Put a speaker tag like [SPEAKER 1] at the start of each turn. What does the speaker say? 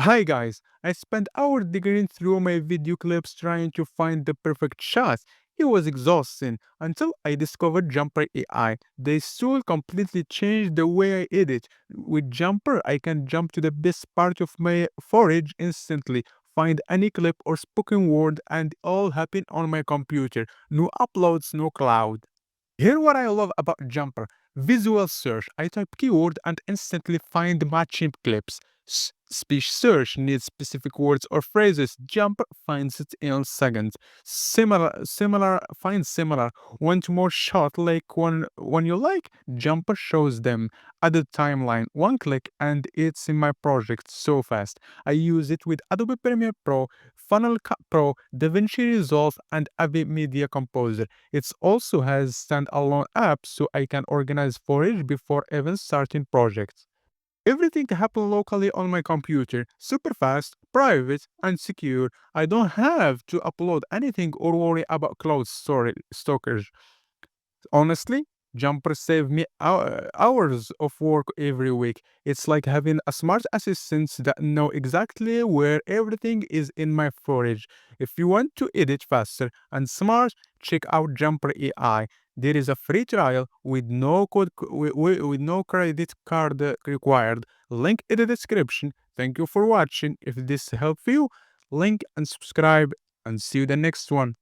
[SPEAKER 1] Hi guys, I spent hours digging through my video clips trying to find the perfect shot. It was exhausting until I discovered Jumper AI. This tool completely changed the way I edit. With Jumper, I can jump to the best part of my footage instantly, find any clip or spoken word, and all happen on my computer. No uploads, no cloud. Here what I love about Jumper. Visual search. I type keyword and instantly find matching clips. Speech search needs specific words or phrases. Jumper finds it in seconds. Find similar. Want more shot like one you like? Jumper shows them. Add timeline. One click and it's in my project so fast. I use it with Adobe Premiere Pro, Final Cut Pro, DaVinci Resolve, and Avid Media Composer. It also has standalone apps so I can organize storage before even starting projects. Everything happens locally on my computer, super fast, private, and secure. I don't have to upload anything or worry about cloud storage. Honestly, Jumper saved me hours of work every week. It's like having a smart assistant that know exactly where everything is in my storage. If you want to edit faster and smart, check out Jumper AI. There is a free trial with no with no credit card required. Link in the description. Thank you for watching. If this helped you, link and subscribe and see you the next one.